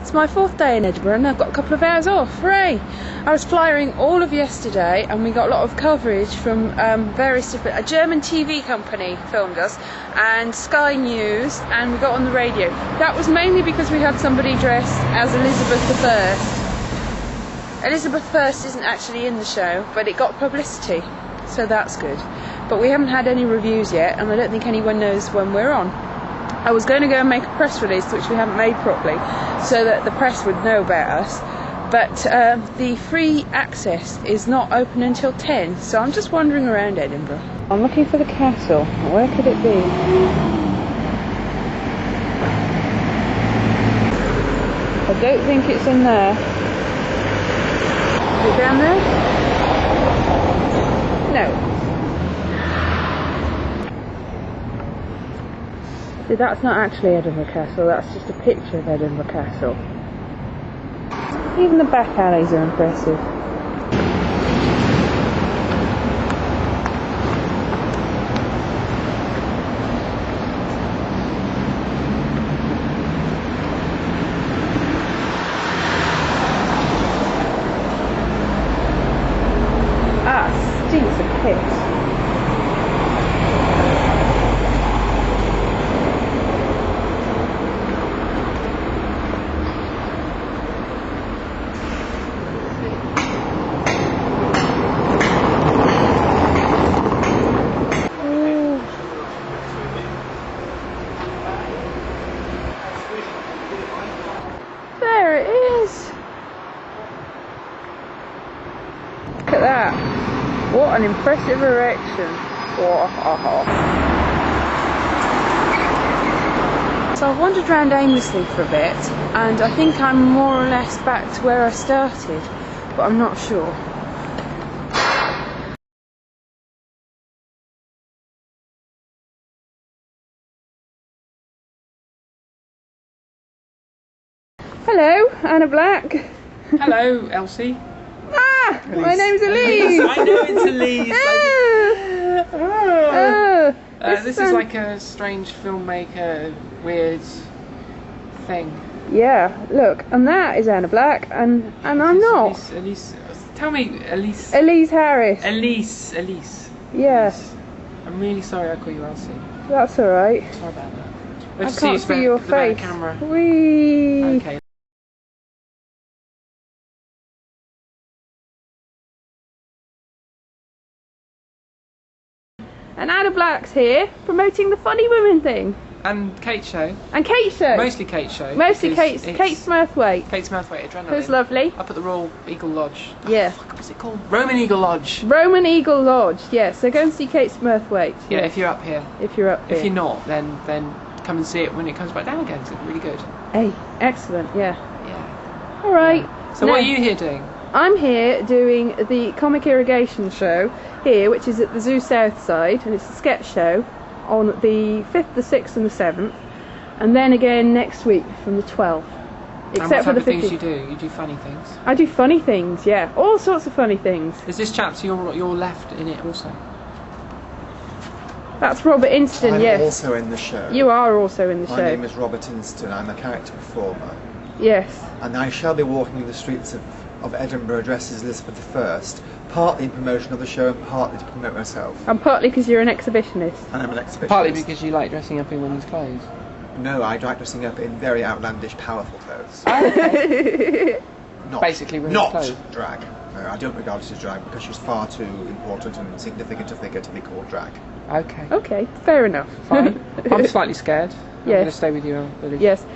It's my 4th day in Edinburgh and I've got a couple of hours off. Hooray! I was flying all of yesterday and we got a lot of coverage from various different... A German TV company filmed us and Sky News, and we got on the radio. That was mainly because we had somebody dressed as Elizabeth I. Elizabeth I isn't actually in the show, but it got publicity, so that's good. But we haven't had any reviews yet and I don't think anyone knows when we're on. I was going to go and make a press release, which we haven't made properly, so that the press would know about us. But the free access is not open until 10, so I'm just wandering around Edinburgh. I'm looking for the castle. Where could it be? I don't think it's in there. Is it down there? No. See, that's not actually Edinburgh Castle, that's just a picture of Edinburgh Castle. Even the back alleys are impressive. Ah, stinks of piss. There it is! Look at that! What an impressive erection! Wow. So I've wandered around aimlessly for a bit, and I think I'm more or less back to where I started, but I'm not sure. Hello, Anna Black. Hello, Elsie. Ah, Elise. My name's Elise. I know it's Elise. This is like a strange filmmaker, weird thing. Yeah, look, and that is Anna Black, and I'm not. Elise, tell me, Elise. Elise Harris. Elise. Yes. Elise. I'm really sorry I call you Elsie. That's alright. Sorry about that. I can't see your face. Camera. Whee! Okay. And Anna Black's here promoting the Funny Women thing. And Kate Show. And Kate Show. Mostly Kate Show. Mostly Kate Smurthwaite. Kate Smurthwaite, Adrenaline. Who's lovely. Up at the Royal Eagle Lodge. Yeah. Oh, what's it called? Roman Eagle Lodge. Roman Eagle Lodge, yes. So go and see Kate Smurthwaite. Yeah, yes. if you're up here. If you're up here. If you're not, then come and see it when it comes back down again. It's really good. Hey, excellent, yeah. Yeah. Alright. Yeah. So what are you here doing? I'm here doing the Comic Irrigation show here, which is at the Zoo South side, and it's a sketch show on the 5th, the 6th and the 7th, and then again next week from the 12th. Except for the 15th. Things you do? You do funny things? I do funny things, yeah. All sorts of funny things. Is this chap to your left in it also? That's Robert Inston, yes. I'm also in the show. You are also in the show. My name is Robert Inston, I'm a character performer. Yes. And I shall be walking the streets of Edinburgh dressed as Elizabeth I, partly in promotion of the show and partly to promote myself. And partly because you're an exhibitionist. And I'm an exhibitionist. Partly because you like dressing up in women's clothes. No, I like dressing up in very outlandish, powerful clothes. Okay. Not, basically women's not clothes. Drag. No, I don't regard it as drag because she's far too important and significant a figure to be called drag. Okay. Okay, fair enough. Fine. I'm slightly scared. I'm Yes. going to stay with you, Billy. Yes.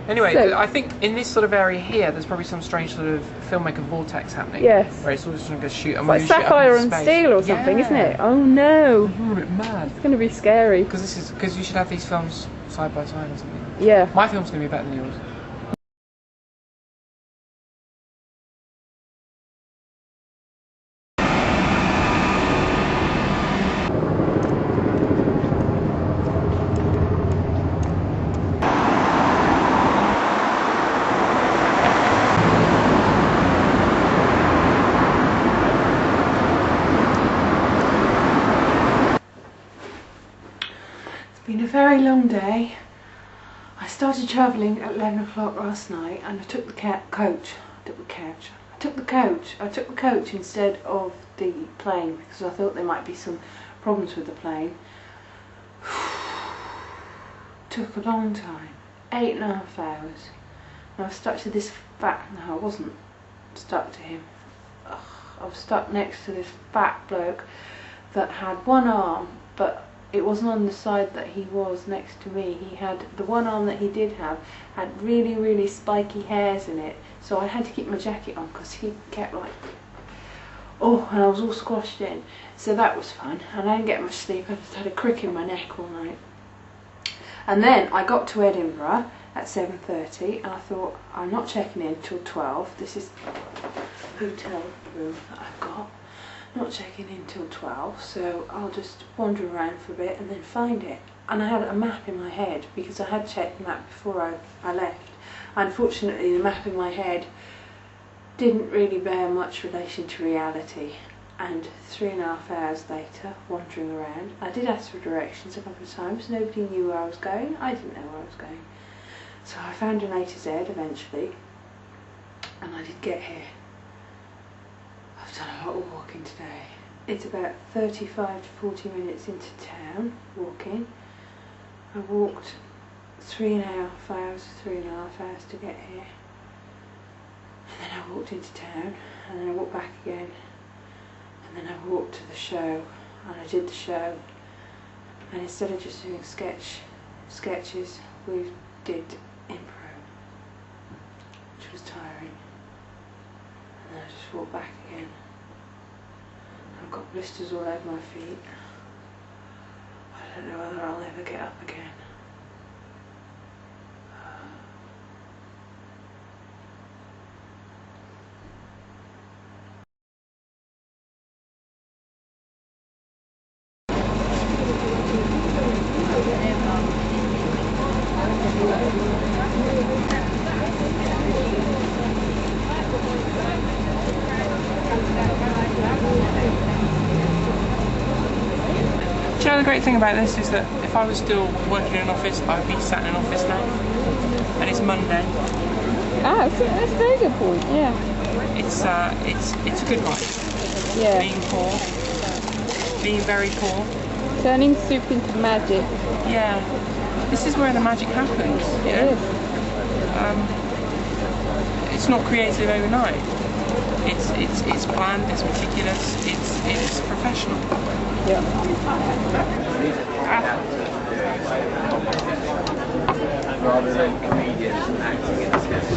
Anyway, So- I think in this sort of area here, there's probably some strange sort of filmmaker vortex happening. Yes. Where it's all just going to shoot. It's like sapphire and steel or something, isn't it? Oh no. I'm a bit mad. It's going to be scary. Because you should have these films side by side or something. Yeah. My film's going to be better than yours. Been a very long day. I started travelling at 11 o'clock last night, and I took the coach. I took the coach instead of the plane because I thought there might be some problems with the plane. Took a long time, 8.5 hours. And I was stuck to this fat. No, I wasn't stuck to him. I was stuck next to this fat bloke that had one arm, but it wasn't on the side that he was next to me. He had the one arm that he did have had really, really spiky hairs in it. So I had to keep my jacket on because he kept like, oh, and I was all squashed in. So that was fun. And I didn't get much sleep. I just had a crick in my neck all night. And then I got to Edinburgh at 7:30, and I thought, I'm not checking in till 12. This is the hotel room that I've got. Not checking in till 12, so I'll just wander around for a bit and then find it. And I had a map in my head because I had checked the map before I left. Unfortunately, the map in my head didn't really bear much relation to reality. And 3.5 hours later, wandering around, I did ask for directions a couple of times. Nobody knew where I was going. I didn't know where I was going. So I found an A to Z eventually, and I did get here. I've done a lot of walking today. It's about 35 to 40 minutes into town, walking. I walked 3.5 hours to get here. And then I walked into town, and then I walked back again. And then I walked to the show, and I did the show. And instead of just doing sketches, we did improv, which was tiring. And then I just walked back again. I've got blisters all over my feet. I don't know whether I'll ever get up again. Do you know the great thing about this is that if I was still working in an office, I'd be sat in an office now. And it's Monday. Ah, that's a very good point, yeah. It's a good life. Yeah. Being poor. Being very poor. Turning soup into magic. Yeah. This is where the magic happens. You know? It's not created overnight. It's planned, it's meticulous, it's professional. Yeah. Rather than comedians acting in a sketch.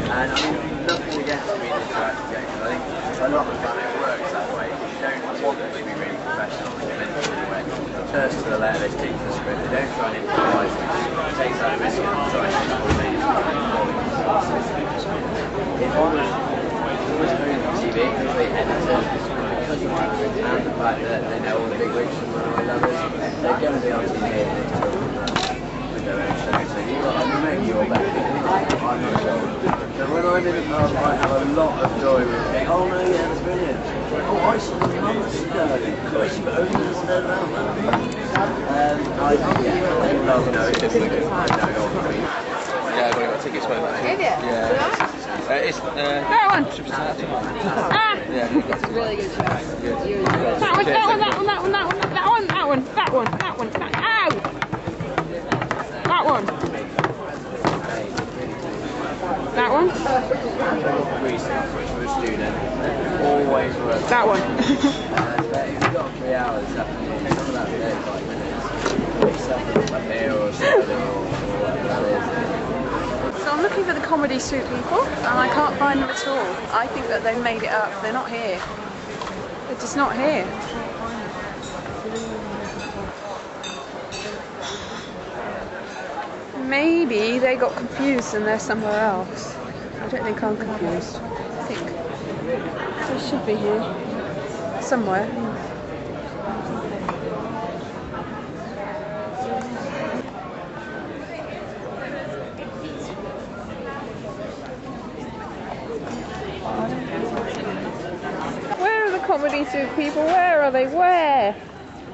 And I mean, nothing against comedians who act in sketches. I think a lot of the time it works that way. You don't want them to be really professional and convincing anyway. First to the left, they stick to the script. They don't try and improvise. It takes out a risk and try and spontaneous. It almost very TV because they edit it. Because of that, and the fact that they know all the big wigs and runaway lovers, they're going to be on TV and they talk with their own show. So you've got to make your bet. I'm not sure. So when I'm in the pub, I have a lot of joy with saying, oh no, yeah, that's brilliant. Oh, I saw the months ago. Gosh, but only doesn't know about that. They love knowing this. Yeah, I've already got tickets for that. Did you? Yeah. It's That one! Ah! yeah. It's a really good show. That one, that one, that one, that one, that one, that one, that one, that one, that one, that ow! That one. That one. Research, which for a student, always works. That one. If you've got 3 hours this afternoon, some of that today 5 minutes. Make something up here or something or whatever that is. So I'm looking for the comedy suit people, and I can't find them at all. I think that they've made it up. They're not here. They're just not here. Maybe they got confused and they're somewhere else. I don't think I'm confused. I think they should be here. Somewhere. Where are the comedy suit people? Where are they? Where?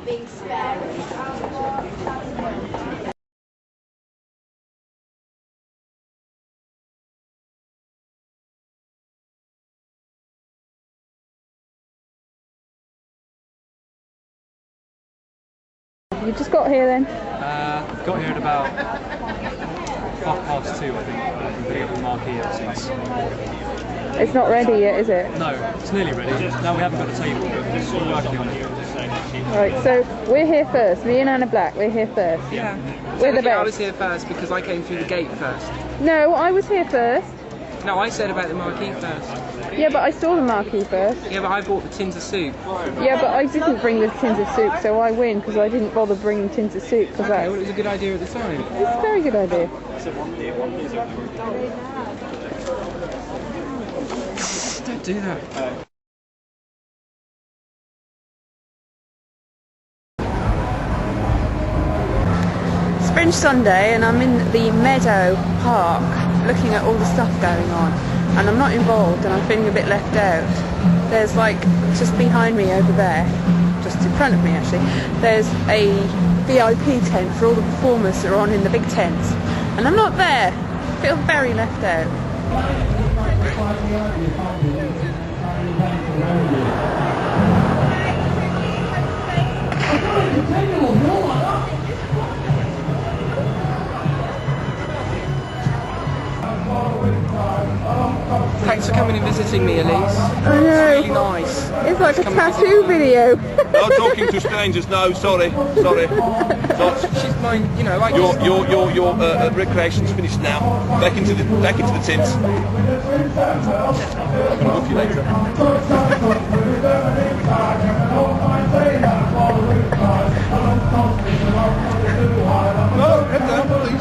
Being spared. You just got here then? Got here at about 2:30, I think. I've been putting up the marquee ever since. It's not ready yet, is it? No, it's nearly ready. Now we haven't got a table, but we're still working on it. Right, so we're here first. Me and Anna Black, we're here first. Yeah. We're the best. I was here first because I came through the gate first. No, I was here first. No, I said about the marquee first. Yeah, but I saw the marquee first. Yeah, but I bought the tins of soup. Yeah, but I didn't bring the tins of soup, so I win because I didn't bother bringing tins of soup. Cause Okay, well, it was a good idea at the time. It's a very good idea. Don't do that. It's Fringe Sunday and I'm in the Meadow Park looking at all the stuff going on, and I'm not involved and I'm feeling a bit left out. There's like, just behind me over there, just in front of me actually, there's a VIP tent for all the performers that are on in the big tents, and I'm not there. I feel very left out. Thanks for coming and visiting me, Elise. I know. It's really nice. It's like a Come and visit tattoo me. video. No talking to strangers. No, sorry. She's mine, you know, like Your recreation's finished now. Back into the tents. I'm gonna book you later. No, head down, please.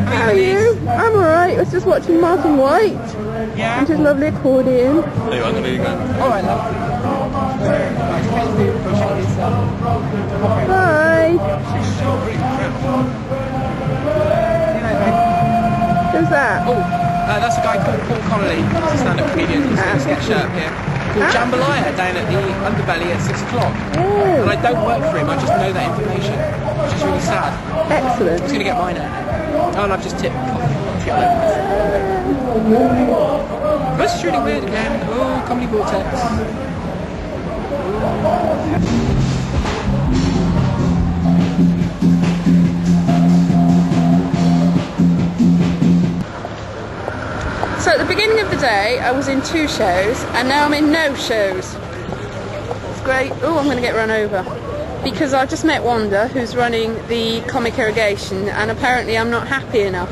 How are you? I'm alright. I was just watching Martin White Yeah. and his lovely accordion. Anyway, I'm gonna go. All right, love. Bye. Who's that? Oh, that's a guy called Paul Connery. He's a stand-up comedian. He's got a sketch show up here called Jambalaya down at the Underbelly at 6 o'clock. Oh, And I don't work for him. I just know that information, which is really sad. I'm excellent. just gonna get mine out. Oh, and I've just tipped. This is really weird again. Oh, comedy vortex. So at the beginning of the day, I was in 2 shows, and now I'm in no shows. It's great. Oh, I'm going to get run over. Because I've just met Wanda, who's running the Comic Irrigation, and apparently I'm not happy enough,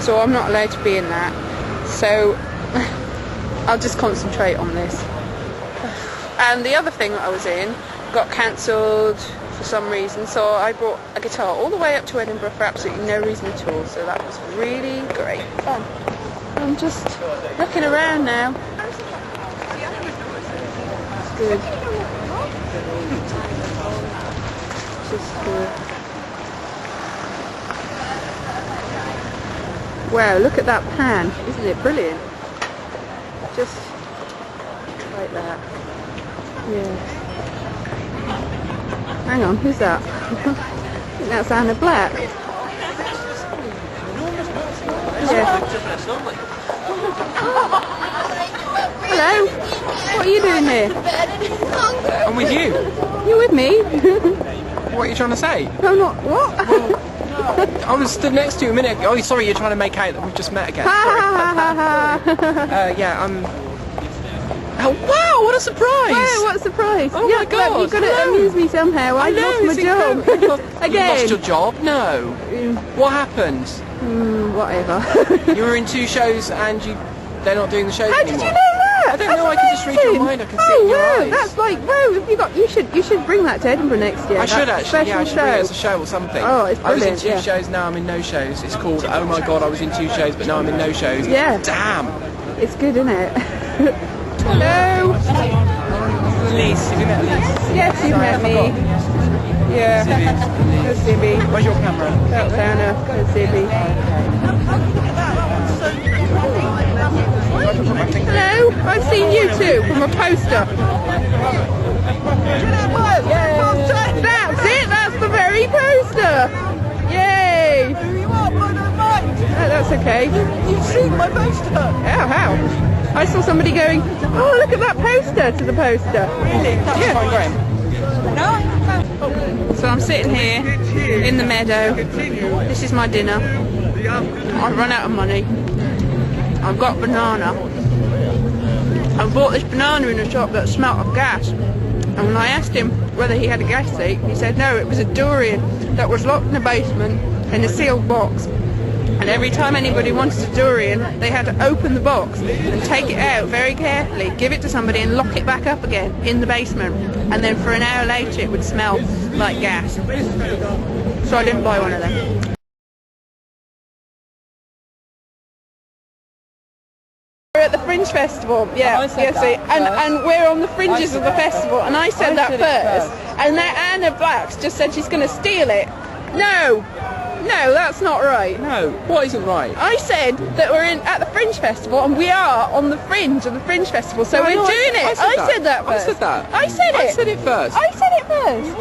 so I'm not allowed to be in that. So I'll just concentrate on this. And the other thing that I was in got cancelled for some reason, so I brought a guitar all the way up to Edinburgh for absolutely no reason at all, so that was really great fun. I'm just looking around now. It's good. Just wow, look at that pan. Isn't it brilliant? Just like that. Yeah. Hang on, who's that? I think that's Anna Black. Yeah. Hello. What are you doing here? I'm with you. You with me? What are you trying to say? I'm not. What? I was stood next to you a minute ago. Oh, sorry, you're trying to make out that we've just met again. Ha Sorry. ha ha ha ha. Yeah, I'm... Oh, wow, what a surprise! Wow, what a surprise. Oh yeah, my God, You've got to hello. amuse me somehow. I lost my it's job. incredible. Again. You lost your job? No. What happened? Whatever. You were in 2 shows and they're not doing the shows How anymore. did you know that? I don't know, I can just read your mind, I can see it in your eyes. That's like, wow, you should bring that to Edinburgh next year. I should That's actually, yeah, I special should bring it as show. a show or something. Oh, it's I was in brilliant, 2 yeah. shows, now I'm in no shows. It's called, oh my God, I was in 2 shows, but now I'm in no shows. Yeah. Damn. It's good, isn't it? Hello. Elise, have you met Elise? Yes, you've met me. Yeah. There's Zibby. Where's your camera? That's Anna. There's Zibby. Hello. I've seen you too from a poster. That's it. That's the very poster. Yay. that's okay. You've seen my poster! How? I saw somebody going, oh, look at that poster to the poster. Really? That's Yeah. fine, Graham. No? So I'm sitting here in the meadow. This is my dinner. I've run out of money. I've got banana. I bought this banana in a shop that smelt of gas. And when I asked him whether he had a gas leak, he said no, it was a durian that was locked in the basement in a sealed box. And every time anybody wanted a durian, they had to open the box and take it out very carefully, give it to somebody and lock it back up again in the basement. And then for an hour later it would smell like gas. So I didn't buy one of them. We're at the Fringe Festival, yeah, I said that and we're on the fringes of the festival, and I said that first, and now Anna Black's just said she's going to steal it. No, that's not right. No, what isn't right? I said that we're at the Fringe Festival, and we are on the fringe of the Fringe Festival, so we're doing it. I said that first. I said that. I said it. I said it first. I said it first.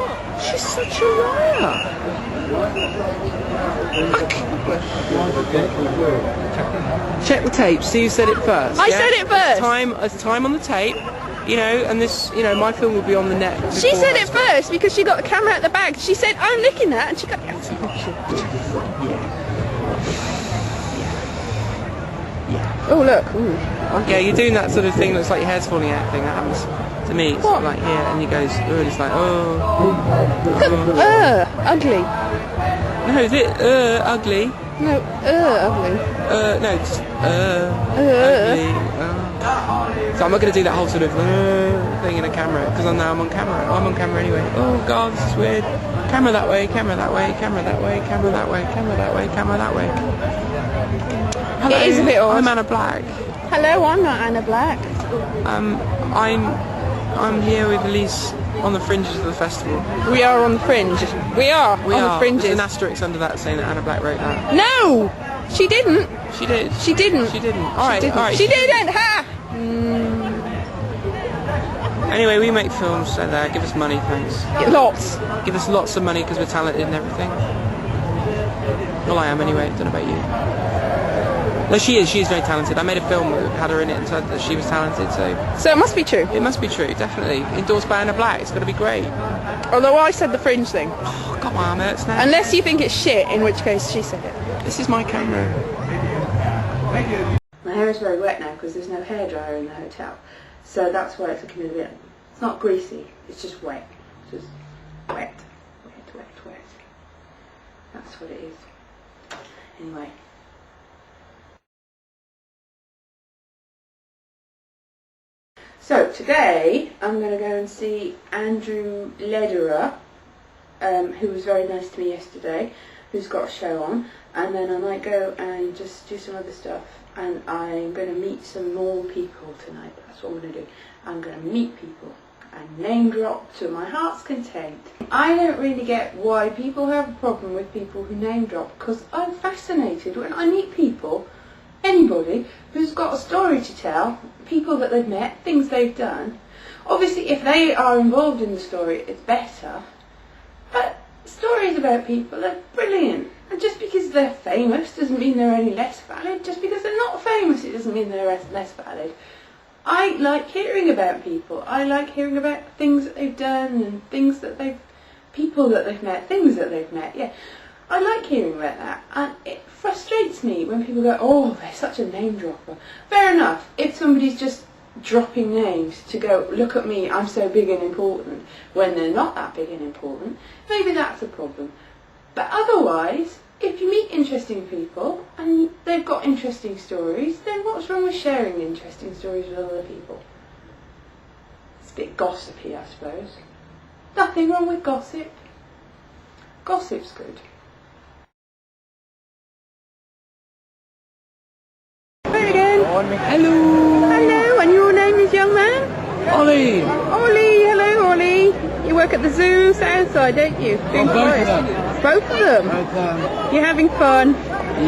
She's such a liar. Check the tape. See who said it first. I said it first. It's time on the tape. You know, and this, you know, my film will be on the net. She said it first because she got the camera out the bag. She said, I'm licking that, and she got... Oh, look. Ooh. Yeah, you're doing that sort of thing that's like your hair's falling out thing. That happens to me. It's What? like here, and you goes, oh, and it's like, Ugly. No, is it ugly? No, ugly. No, it's ugly. So I'm not going to do that whole sort of thing in a camera because I'm on camera. I'm on camera anyway. Oh God, this is weird. Camera that way, camera that way, camera that way, camera that way, camera that way, camera that way. Hello, It is a bit odd. I'm Anna Black. Hello, I'm not Anna Black. I'm here with Elise on the fringes of the festival. We are on the fringe. We are on the fringes. There's an asterisk under that saying that Anna Black wrote that. No! She didn't. She did. She didn't. She didn't. All right. She didn't! Ha! Anyway, we make films, so give us money, thanks. Lots. Give us lots of money because we're talented and everything. Well, I am anyway. Don't know about you. No, she is very talented. I made a film that had her in it and said that she was talented, So it must be true. it must be true, definitely. Endorsed by Anna Black. It's got to be great. Although I said the fringe thing. Oh, God, my arm hurts now. Unless you think it's shit, in which case she said it. This is my camera. My hair is very wet now because there's no hairdryer in the hotel. So that's why it's looking a bit... It's not greasy, it's just wet. Just wet. That's what it is. Anyway. So today I'm going to go and see Andrew Lederer, who was very nice to me yesterday, who's got a show on, and then I might go and just do some other stuff, and I'm going to meet some more people tonight. That's what I'm going to do. I'm going to meet people and name drop to my heart's content. I don't really get why people have a problem with people who name drop, because I'm fascinated when I meet people, anybody who's got a story to tell, people that they've met, things they've done. Obviously if they are involved in the story it's better, but stories about people are brilliant, and just because they're famous doesn't mean they're any less valid. Just because they're not famous it doesn't mean they're less valid. I like hearing about people. I like hearing about things that they've done and things that people that they've met, things that they've met, yeah. I like hearing about that, and it frustrates me when people go, oh, they're such a name dropper. Fair enough, if somebody's just dropping names to go, look at me, I'm so big and important, when they're not that big and important, maybe that's a problem. But otherwise, if you meet interesting people and they've got interesting stories, then what's wrong with sharing interesting stories with other people? It's a bit gossipy, I suppose. Nothing wrong with gossip. Gossip's good. There again. Hello. Hello, and your name is, young man? Ollie. Ollie, hello Ollie. You work at the zoo Southside, don't you? Doing both of forest. them. Both of them? You're having fun?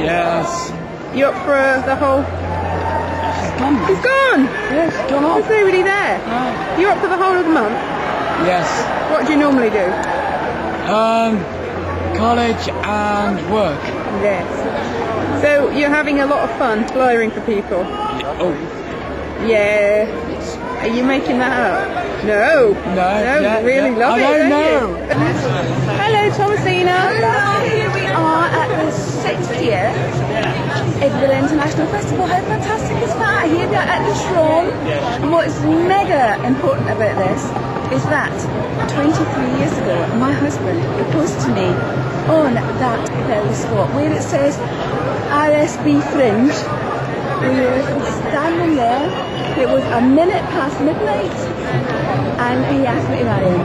Yes. You up for the whole... He's gone? Yes, gone off. There's nobody there. You up for the whole of the month? Yes. What do you normally do? College and work. Yes. So you're having a lot of fun flyering for people? Oh. Yeah. Are you making that up? No. No. You really love it, I don't don't know. you? Hello, Thomasina. Hello, here we are at the 6th year Edinburgh International Festival. How fantastic is that? Here we are at the Shrom. And what is mega important about this is that 23 years ago, my husband proposed to me on that very spot where it says RSB Fringe. We were standing there. It was a minute past midnight, and he asked me to marry him.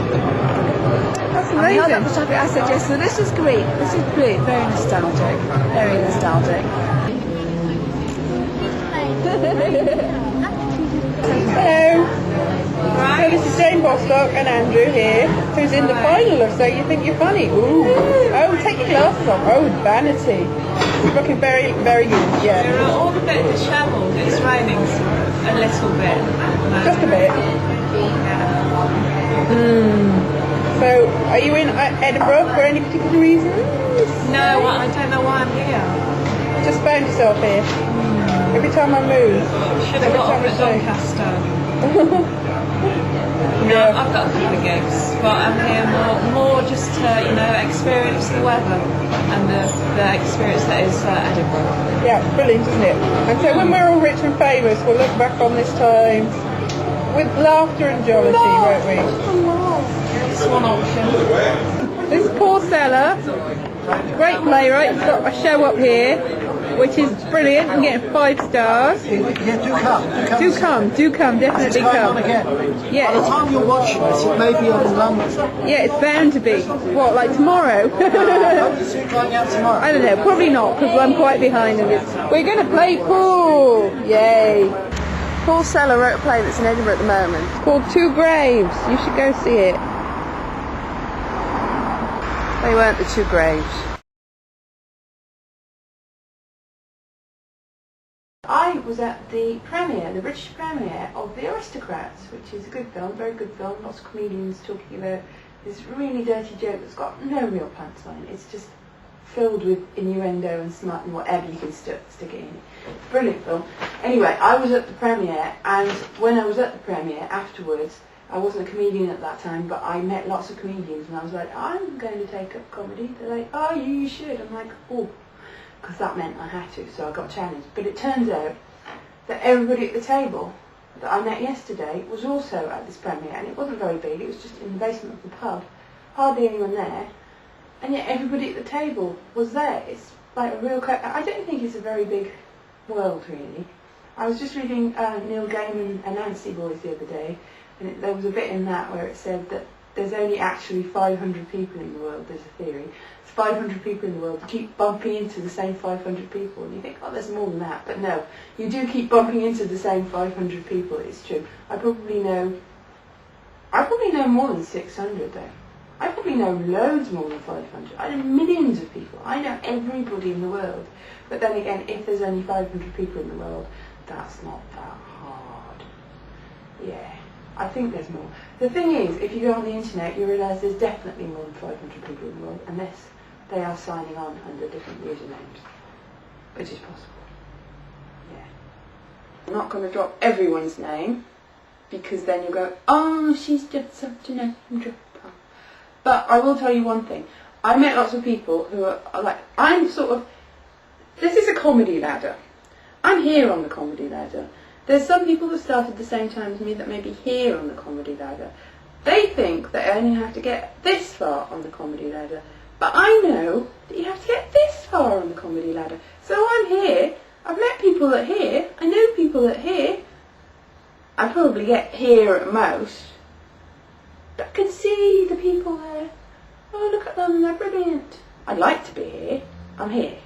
That's And we held up amazing. the traffic. I said yes. So this is great. This is great. Very nostalgic. Very nostalgic. Hello. So this is Jane Bostock and Andrew here, who's in the final of So You Think You're Funny. Ooh. Oh, take your glasses off. Oh, vanity. Looking very, very good. Yeah. We're all a bit dishevelled. It's raining a little bit. Just a bit. So, are you in Edinburgh for any particular reason? No, I don't know why I'm here. Just found yourself here. Every time I move. Should have Every got time off I at say. Doncaster. No, I've got a couple of gigs, but I'm here more just to, experience the weather and the experience that is Edinburgh. Yeah, brilliant, isn't it? And so when we're all rich and famous, we'll look back on this time with laughter and jollity, won't we? It's one option. This is Paul Seller, great playwright. He's got a show up here, which is brilliant. I'm getting 5 stars. Yeah, do come. Do come, definitely It's going come. on again. By the Yeah, time you're watching this, it may be on in London. yeah, it's bound to be. What, like tomorrow? How is it going out tomorrow? I don't know, probably not, because I'm quite behind on this. We're going to play pool! Yay! Paul Seller wrote a play that's in Edinburgh at the moment. It's called Two Graves. You should go see it. They weren't the two graves. I was at the premiere, the British premiere of The Aristocrats, which is a good film, very good film. Lots of comedians talking about this really dirty joke that's got no real punchline. It's just filled with innuendo and smut and whatever you can stick it in. Brilliant film. Anyway, I was at the premiere, and when I was at the premiere afterwards, I wasn't a comedian at that time, but I met lots of comedians, and I was like, I'm going to take up comedy. They're like, oh, you should. I'm like, oh, because that meant I had to, so I got challenged. But it turns out that everybody at the table that I met yesterday was also at this premiere, and it wasn't very big. It was just in the basement of the pub. Hardly anyone there. And yet everybody at the table was there. It's like a real... I don't think it's a very big world, really. I was just reading Neil Gaiman and Nancy Boys the other day, and there was a bit in that where it said that there's only actually 500 people in the world. There's a theory. It's 500 people in the world. You keep bumping into the same 500 people, and you think, oh, there's more than that. But no, you do keep bumping into the same 500 people. It's true. I probably know more than 600, though. I probably know loads more than 500. I know millions of people. I know everybody in the world. But then again, if there's only 500 people in the world, that's not that hard. Yeah, I think there's more. The thing is, if you go on the internet, you realise there's definitely more than 500 people in the world, unless they are signing on under different usernames, which is possible. Yeah. I'm not going to drop everyone's name, because then you'll go, oh, she's just such a name dropper. But I will tell you one thing. I met lots of people who are like, this is a comedy ladder. I'm here on the comedy ladder. There's some people that started the same time as me that may be here on the comedy ladder. They think that I only have to get this far on the comedy ladder. But I know that you have to get this far on the comedy ladder. So I'm here. I've met people that are here. I know people that are here. I probably get here at most. But I can see the people there. Oh, look at them, they're brilliant. I'd like to be here. I'm here.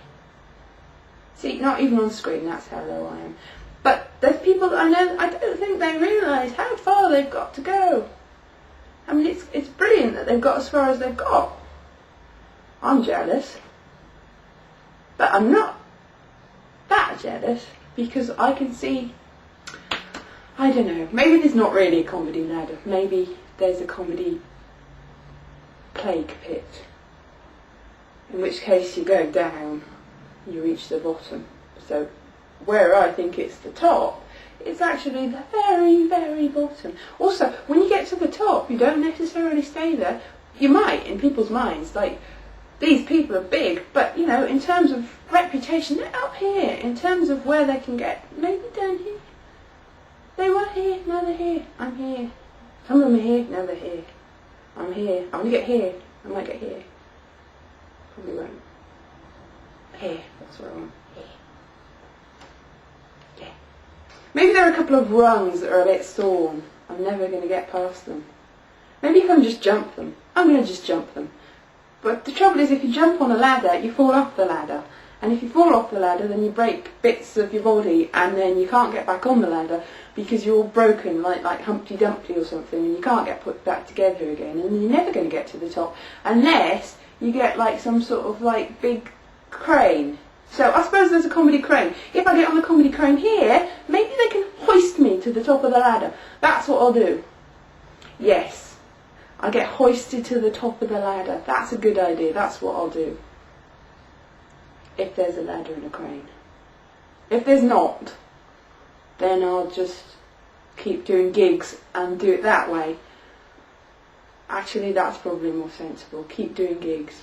See, not even on screen, that's how low I am. But there's people that I know, I don't think they realise how far they've got to go. I mean, it's brilliant that they've got as far as they've got. I'm jealous. But I'm not that jealous, because I can see, I don't know, maybe there's not really a comedy ladder. Maybe there's a comedy plague pit. in which case you go down, you reach the bottom. So where I think it's the top, it's actually the very, very bottom. Also, when you get to the top, you don't necessarily stay there. You might, in people's minds, like, these people are big, but, you know, in terms of reputation, they're up here. In terms of where they can get, maybe down here. They were here, now they're here. I'm here. Some of them are here, now they're here. I'm here. I want to get here. I might get here. Probably won't. Here, that's where I want. Here. Yeah. Maybe there are a couple of rungs that are a bit torn. I'm never going to get past them. Maybe you can just jump them. I'm going to just jump them. But the trouble is, if you jump on a ladder, you fall off the ladder. And if you fall off the ladder, then you break bits of your body, and then you can't get back on the ladder because you're all broken, like Humpty Dumpty or something, and you can't get put back together again, and you're never going to get to the top unless you get like some sort of like big crane. So I suppose there's a comedy crane. If I get on the comedy crane here, maybe they can hoist me to the top of the ladder. That's what I'll do. Yes, I'll get hoisted to the top of the ladder. That's a good idea. That's what I'll do. If there's a ladder and a crane. If there's not, then I'll just keep doing gigs and do it that way. Actually, that's probably more sensible. Keep doing gigs.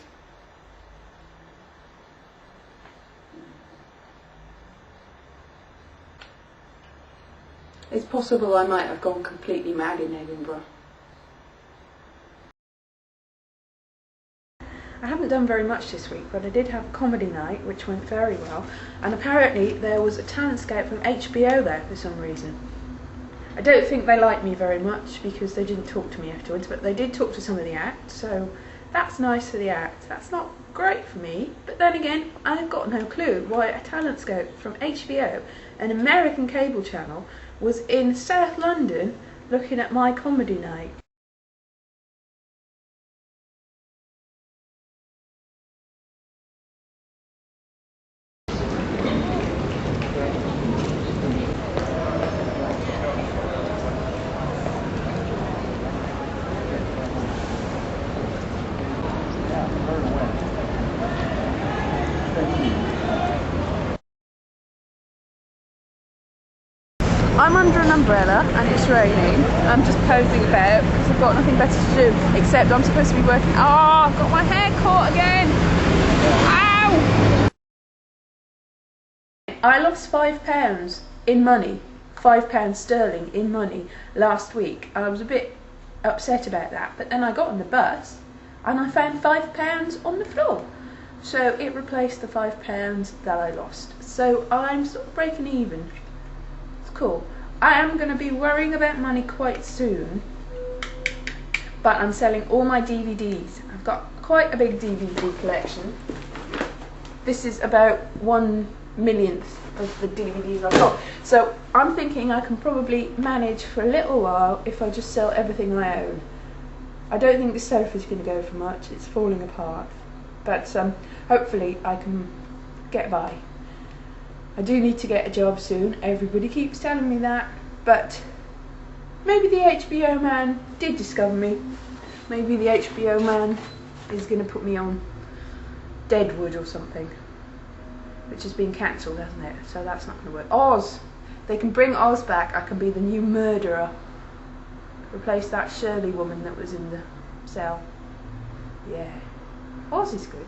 It's possible I might have gone completely mad in Edinburgh. I haven't done very much this week, but I did have a comedy night, which went very well, and apparently there was a talent scout from HBO there for some reason. I don't think they liked me very much because they didn't talk to me afterwards, but they did talk to some of the acts, so that's nice for the acts. That's not great for me, but then again, I've got no clue why a talent scout from HBO, an American cable channel, was in South London looking at my comedy night. I'm under an umbrella and it's raining. I'm just posing about because I've got nothing better to do except I'm supposed to be working. Oh, I've got my hair caught again. Ow! I lost £5 in money, £5 sterling in money last week, and I was a bit upset about that. But then I got on the bus and I found £5 on the floor. So it replaced the £5 that I lost. So I'm sort of breaking even. Cool. I am going to be worrying about money quite soon, but I'm selling all my DVDs. I've got quite a big DVD collection. This is about 1/1,000,000th of the DVDs I've got. So I'm thinking I can probably manage for a little while if I just sell everything I own. I don't think this sofa's going to go for much. It's falling apart, but hopefully I can get by. I do need to get a job soon. Everybody keeps telling me that, but maybe the HBO man did discover me. Maybe the HBO man is going to put me on Deadwood or something, which has been cancelled, hasn't it? So that's not going to work. Oz! They can bring Oz back. I can be the new murderer. Replace that Shirley woman that was in the cell. Yeah. Oz is good.